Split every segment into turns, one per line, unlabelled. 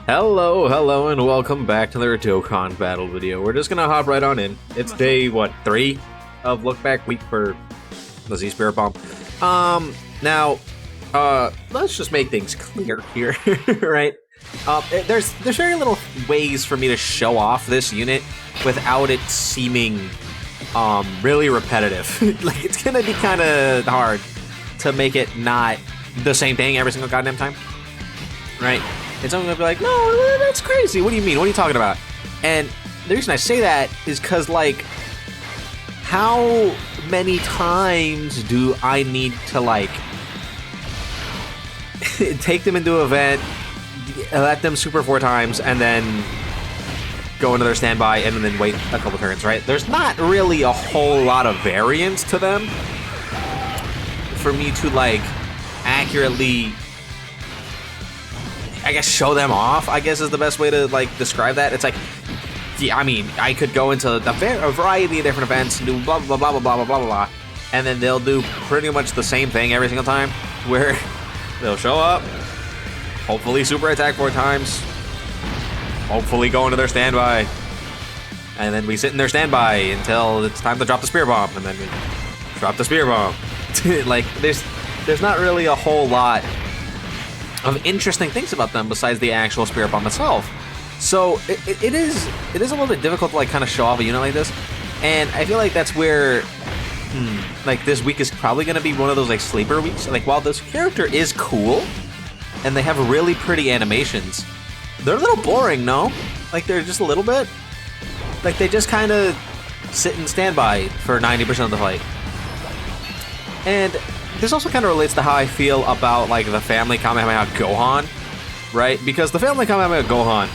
Hello, and welcome back to the Dokkan battle video. We're just gonna hop right on in. It's day, what, 3 of Lookback week for the Z Spirit Bomb. Now, let's just make things clear here, right? There's very little ways for me to show off this unit without it seeming, really repetitive. Like, it's gonna be kind of hard to make it not the same thing every single goddamn time, right? And someone's gonna be like, no, that's crazy. What do you mean? What are you talking about? And the reason I say that is because, like, how many times do I need to, like, take them into an event, let them super 4 times, and then go into their standby, and then wait a couple turns, right? There's not really a whole lot of variance to them for me to, like, accurately, I guess, show them off, I guess is the best way to, like, describe that. It's like, yeah, I mean, I could go into a variety of different events and do blah, blah, blah, blah, blah, blah, blah, blah, and then they'll do pretty much the same thing every single time, where they'll show up, hopefully super attack 4 times, hopefully go into their standby, and then we sit in their standby until it's time to drop the Spear Bomb, and then we drop the Spear Bomb. Like, there's not really a whole lot of interesting things about them besides the actual Spirit Bomb itself. So it is a little bit difficult to, like, kind of show off a unit like this, and I feel like that's where like, this week is probably going to be one of those, like, sleeper weeks. Like, while this character is cool and they have really pretty animations, they're a little boring, no? Like, they're just a little bit, like, they just kind of sit in standby for 90% of the fight. And this also kind of relates to how I feel about, like, the Family Kamehameha Gohan, right? Because the Family Kamehameha Gohan,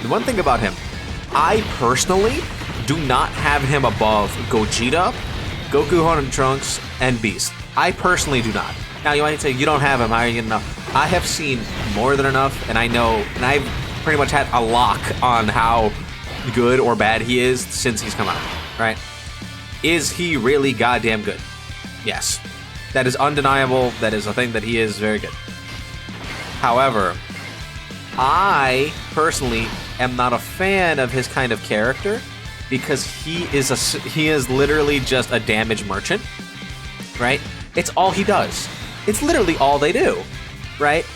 one thing about him, I personally do not have him above Gogeta, Goku, Honen, Trunks, and Beast. I personally do not. Now, you might say, you don't have him, how are you gonna know? I have seen more than enough, and I know, and I've pretty much had a lock on how good or bad he is since he's come out, right? Is he really goddamn good? Yes. That is undeniable. That is a thing that he is very good. However, I personally am not a fan of his kind of character because he is literally just a damage merchant, right? It's all he does. It's literally all they do, right?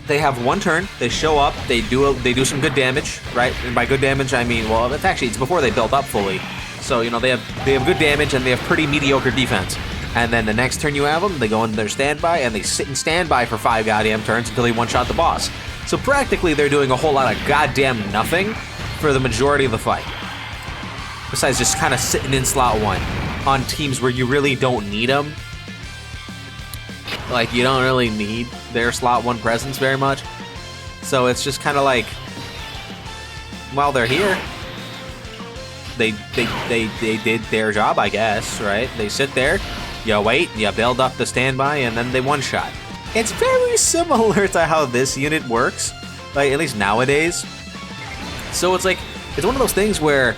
They have one turn, they show up, they do some good damage, right? And by good damage, I mean, well, it's before they build up fully. So, you know, they have good damage and they have pretty mediocre defense. And then the next turn you have them, they go into their standby, and they sit in standby for 5 goddamn turns until they one-shot the boss. So practically, they're doing a whole lot of goddamn nothing for the majority of the fight. Besides just kind of sitting in slot 1 on teams where you really don't need them. Like, you don't really need their slot 1 presence very much. So it's just kind of like, while they're here, they did their job, I guess, right? They sit there. You wait, you build up the standby, and then they one-shot. It's very similar to how this unit works, like, at least nowadays. So it's like, it's one of those things where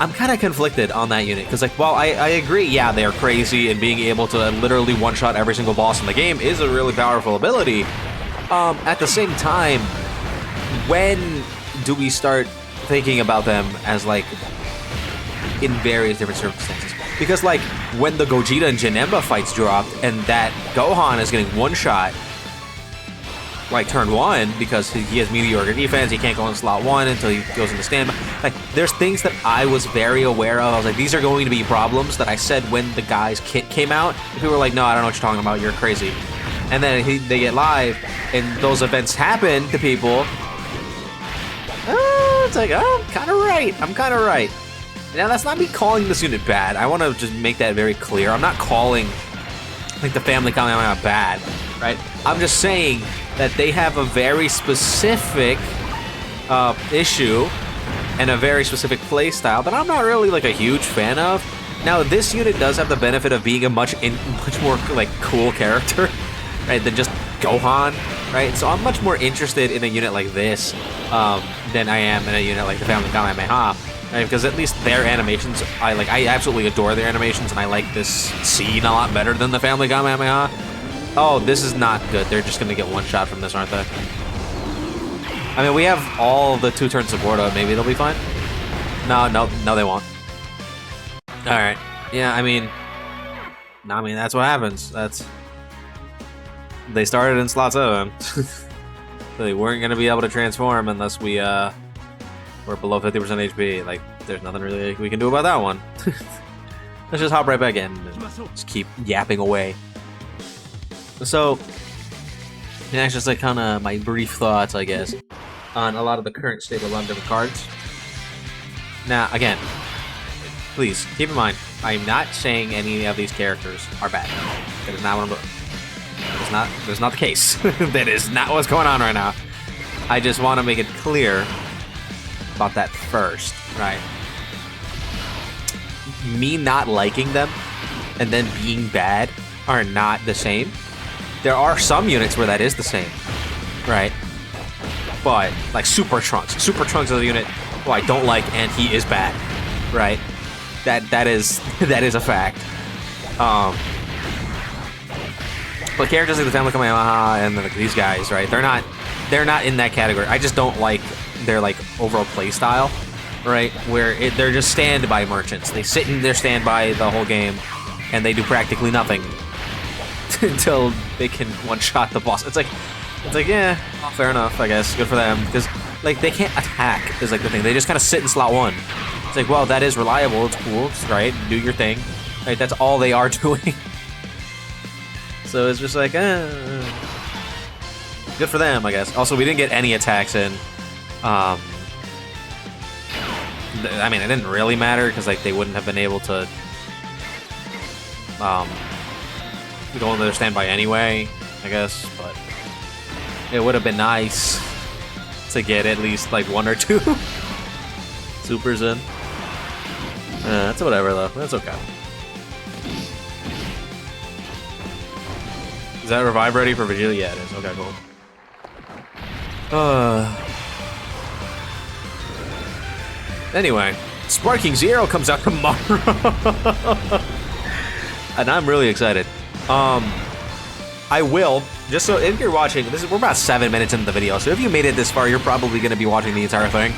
I'm kind of conflicted on that unit, because, like, while I agree, yeah, they're crazy, and being able to literally one-shot every single boss in the game is a really powerful ability, at the same time, when do we start thinking about them as, like, in various different circumstances? Because, like, when the Gogeta and Janemba fights dropped, and that Gohan is getting one-shot, like, turn 1, because he has mediocre defense, he can't go in slot 1 until he goes into standby. Like, there's things that I was very aware of. I was like, these are going to be problems that I said when the guy's kit came out. And people were like, no, I don't know what you're talking about, you're crazy. And then they get live, and those events happen to people. It's like, oh, I'm kind of right. Now, that's not me calling this unit bad. I want to just make that very clear. I'm not calling, like, the Family Kamehameha bad, right? I'm just saying that they have a very specific issue and a very specific playstyle that I'm not really, like, a huge fan of. Now, this unit does have the benefit of being a much more, like, cool character, right, than just Gohan, right? So I'm much more interested in a unit like this than I am in a unit like the Family Kamehameha. Right, because at least their animations, I absolutely adore their animations, and I like this scene a lot better than the Family Kamehameha. Oh, this is not good. They're just gonna get one shot from this, aren't they? I mean, we have all the 2-turn support up. Maybe they'll be fine. No, they won't. All right. Yeah, I mean, that's what happens. They started in slot 7. They weren't gonna be able to transform unless we were below 50% HP. Like, there's nothing really we can do about that one. Let's just hop right back in and just keep yapping away. So, yeah, it's just like kind of my brief thoughts, I guess, on a lot of the current state of a lot of different cards. Now, again, please keep in mind, I'm not saying any of these characters are bad. That is not what I'm doing. That's not the case. That is not what's going on right now. I just want to make it clear about that first, right? Me not liking them and then being bad are not the same. There are some units where that is the same, right? But like Super Trunks. Super Trunks is a unit who I don't like and he is bad, right? That is a fact. But characters like the Family Kamehameha and like these guys, right? They're not in that category. I just don't like their like overall play style, right? Where they're just standby merchants. They sit in their standby the whole game, and they do practically nothing until they can one-shot the boss. It's like yeah, well, fair enough, I guess. Good for them, because like they can't attack is like the thing. They just kind of sit in slot 1. It's like, well, that is reliable. It's cool, right? Do your thing, right? That's all they are doing. So it's just like, good for them, I guess. Also, we didn't get any attacks in. I mean, it didn't really matter because like they wouldn't have been able to go into their standby anyway, I guess. But it would have been nice to get at least like 1 or 2 supers in. That's whatever though. That's okay. Is that revive ready for Vegeta? Yeah, it is. Okay, cool. Anyway, Sparking Zero comes out tomorrow, and I'm really excited. I will, just so if you're watching, we're about 7 minutes into the video, so if you made it this far, you're probably going to be watching the entire thing.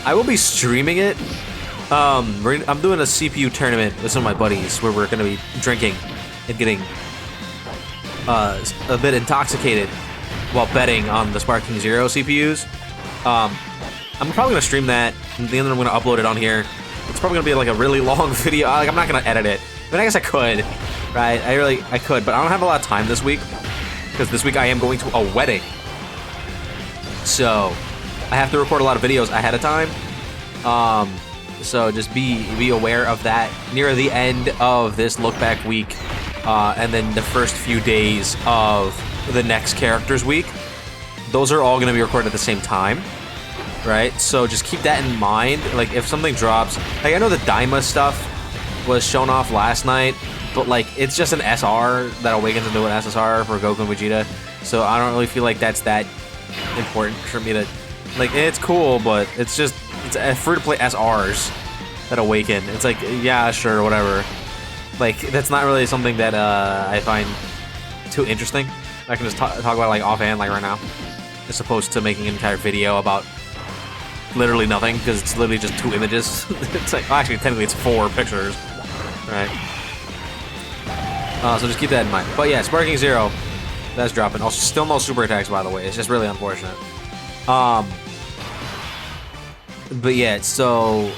I will be streaming it. I'm doing a CPU tournament with some of my buddies where we're going to be drinking and getting a bit intoxicated while betting on the Sparking Zero CPUs. I'm probably going to stream that, and then I'm going to upload it on here. It's probably going to be like a really long video. Like, I'm not going to edit it. I mean, I guess I could, right? I could, but I don't have a lot of time this week, because this week I am going to a wedding. So, I have to record a lot of videos ahead of time. So just be aware of that near the end of this look back week, and then the first few days of the next characters week. Those are all going to be recorded at the same time, right? So just keep that in mind. Like if something drops, like I know the Daima stuff was shown off last night, but like it's just an SR that awakens into an SSR for Goku and Vegeta. So I don't really feel like that's that important for me to like. It's cool, but it's free to play SRs that awaken. It's like, yeah, sure, whatever. Like that's not really something that I find too interesting. I can just talk about it, like offhand, like right now, as opposed to making an entire video about literally nothing, because it's literally just 2 images. It's like, well, actually, technically, it's 4 pictures, right? So just keep that in mind. But yeah, Sparking Zero, that's dropping. Also, still no super attacks, by the way. It's just really unfortunate. But yeah, so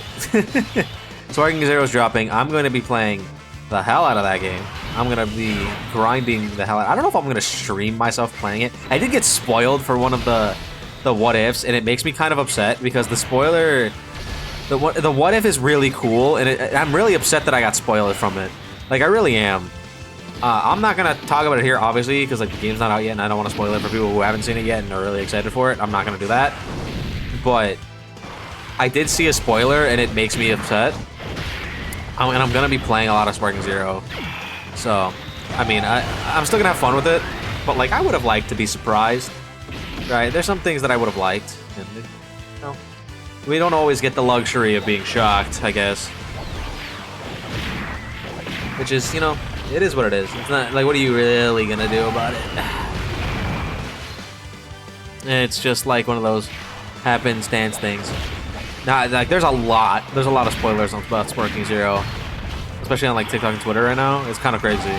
Sparking Zero's dropping. I'm going to be playing the hell out of that game. I'm going to be grinding the hell out. I don't know if I'm going to stream myself playing it. I did get spoiled for one of the what ifs, and it makes me kind of upset because the spoiler, the what if is really cool, and I'm really upset that I got spoiled from it. Like, I really am. I'm not going to talk about it here, obviously, because like the game's not out yet, and I don't want to spoil it for people who haven't seen it yet and are really excited for it. I'm not going to do that. But I did see a spoiler, and it makes me upset. And I'm going to be playing a lot of Sparking Zero. So, I mean, I'm still going to have fun with it, but like I would have liked to be surprised. Right, there's some things that I would have liked, and you know, we don't always get the luxury of being shocked, I guess. Which is, you know, it is what it is. It's not like, what are you really gonna do about it? It's just like one of those happenstance things. Nah, like there's a lot of spoilers about Sparking Zero, especially on like TikTok and Twitter right now. It's kind of crazy,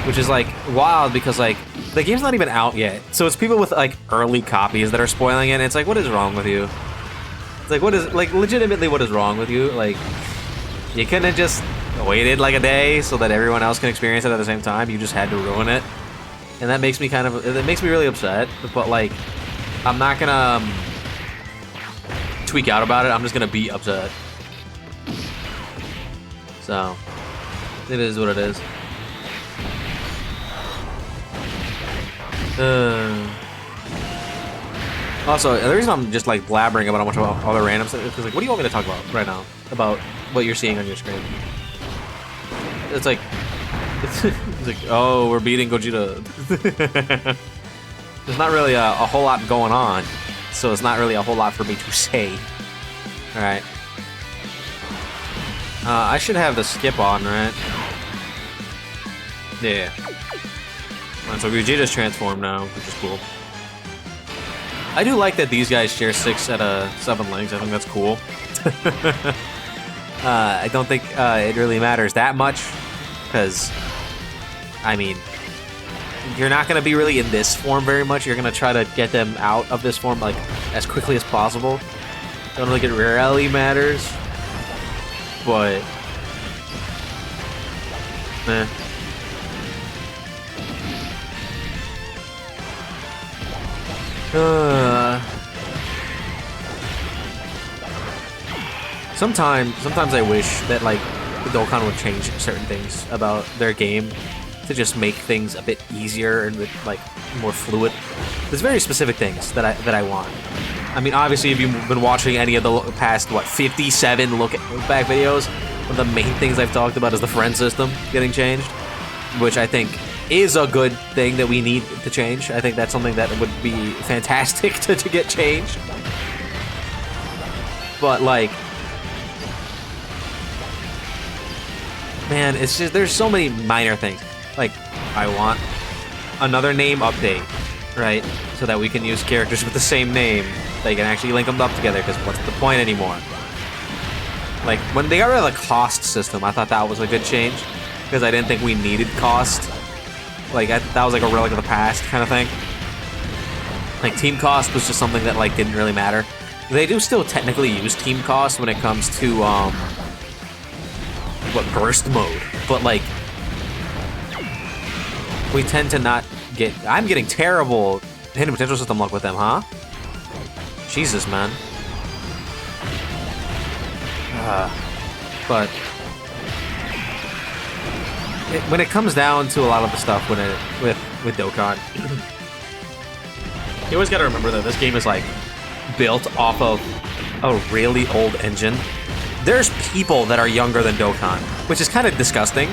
which is like wild because like the game's not even out yet, so it's people with like early copies that are spoiling it. And it's like, what is wrong with you? It's like, what is like legitimately what is wrong with you? Like, you couldn't have just waited like a day so that everyone else can experience it at the same time. You just had to ruin it, and that makes me it makes me really upset. But like, I'm not gonna tweak out about it. I'm just gonna be upset. So it is what it is. Also, the reason I'm just like blabbering about a bunch of other random stuff is because like, what do you want me to talk about right now about what you're seeing on your screen? It's like, it's like, oh, we're beating Gogeta. There's not really a whole lot going on, so it's not really a whole lot for me to say. All right. I should have the skip on, right? Yeah. Right, so Vegeta's transformed now, which is cool. I do like that these guys share 6 out of 7 legs. I think that's cool. I don't think it really matters that much, because, I mean, you're not going to be really in this form very much. You're going to try to get them out of this form like as quickly as possible. I don't think it really matters, but, eh. Sometimes I wish that like Dokkan would change certain things about their game to just make things a bit easier and like more fluid. There's very specific things that I want. I mean, obviously, if you've been watching any of the past 57 look back videos, one of the main things I've talked about is the friend system getting changed, which I think is a good thing that we need to change. I think that's something that would be fantastic to get changed. But like, man, it's just, there's so many minor things. Like, I want another name update, right? So that we can use characters with the same name. They can actually link them up together, because what's the point anymore? Like, when they got rid of the cost system, I thought that was a good change, because I didn't think we needed cost. Like, that was like a relic of the past kind of thing. Like, team cost was just something that, like, didn't really matter. They do still technically use team cost when it comes to, burst mode. But, like, we tend to not get... I'm getting terrible hidden potential system luck with them, huh? Jesus, man. But... when it comes down to a lot of the stuff with Dokkan, you always gotta remember that this game is like built off of a really old engine. There's people that are younger than Dokkan, which is kind of disgusting,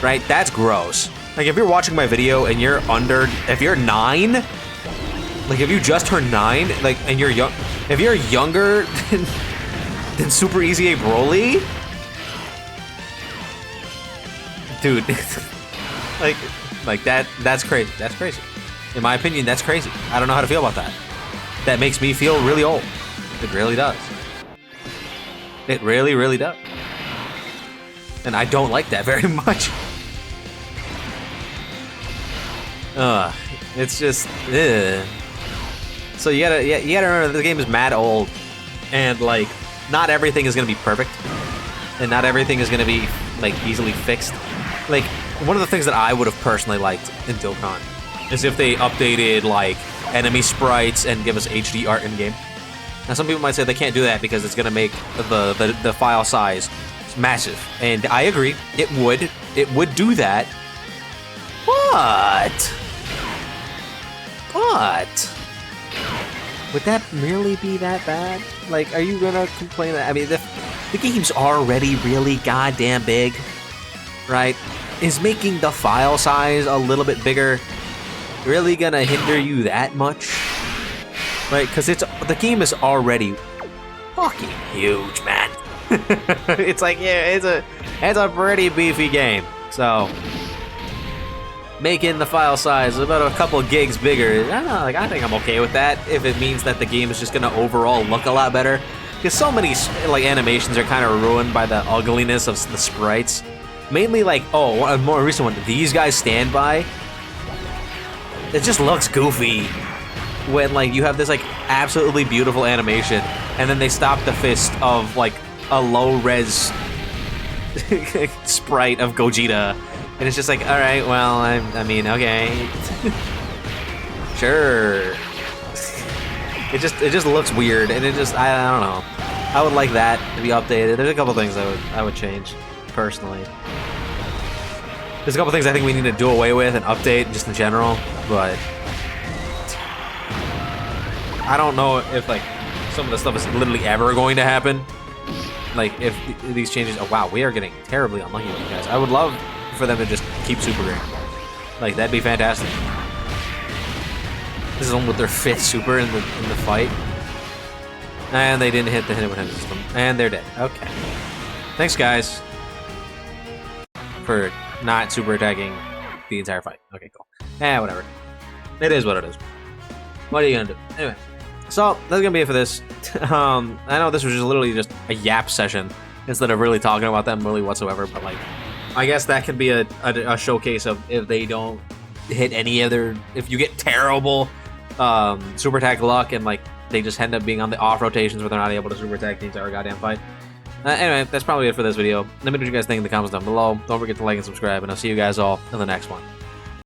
right? That's gross. Like, if you're watching my video and you're if you're 9, like if you just turned 9, like, and you're young, if you're younger than Super Easy A Broly, dude, like that's crazy. That's crazy. In my opinion, that's crazy. I don't know how to feel about that. That makes me feel really old. It really does. It really, really does. And I don't like that very much. It's just, ugh. So you gotta remember the game is mad old, and like, not everything is gonna be perfect, and not everything is gonna be like easily fixed. Like, one of the things that I would have personally liked in Dokkan is if they updated, like, enemy sprites and give us HD art in-game. Now, some people might say they can't do that because it's going to make the file size massive. And I agree, it would. It would do that. But... would that really be that bad? Like, are you going to complain that... I mean, the game's already really goddamn big, right? Is making the file size a little bit bigger really gonna hinder you that much? Right? Because the game is already fucking huge, man. It's like, yeah, it's a pretty beefy game. So making the file size about a couple gigs bigger. I don't know, like, I think I'm okay with that if it means that the game is just gonna overall look a lot better. Because so many like animations are kind of ruined by the ugliness of the sprites. Mainly like, oh, a more recent one. These guys stand by. It just looks goofy when like you have this like absolutely beautiful animation, and then they stop the fist of like a low res sprite of Gogeta, and it's just like, all right, well, I mean, okay, sure. It just looks weird, and it just, I don't know. I would like that to be updated. There's a couple things I would change personally. There's a couple things I think we need to do away with and update just in general, but I don't know if like some of the stuff is literally ever going to happen. Like if these changes, oh wow, we are getting terribly unlucky with you guys. I would love for them to just keep Super Green. Like that'd be fantastic. This is one with their 5th super in the fight. And they didn't hit the hit system. And they're dead. Okay. Thanks guys for not super attacking the entire fight. Okay, cool. Whatever. It is what it is. What are you gonna do? Anyway. So that's gonna be it for this. I know this was just literally just a YAP session instead of really talking about them really whatsoever, but like I guess that could be a showcase of if they don't hit any other, if you get terrible super attack luck and like they just end up being on the off rotations where they're not able to super attack the entire goddamn fight. Anyway, that's probably it for this video. Let me know what you guys think in the comments down below. Don't forget to like and subscribe, and I'll see you guys all in the next one.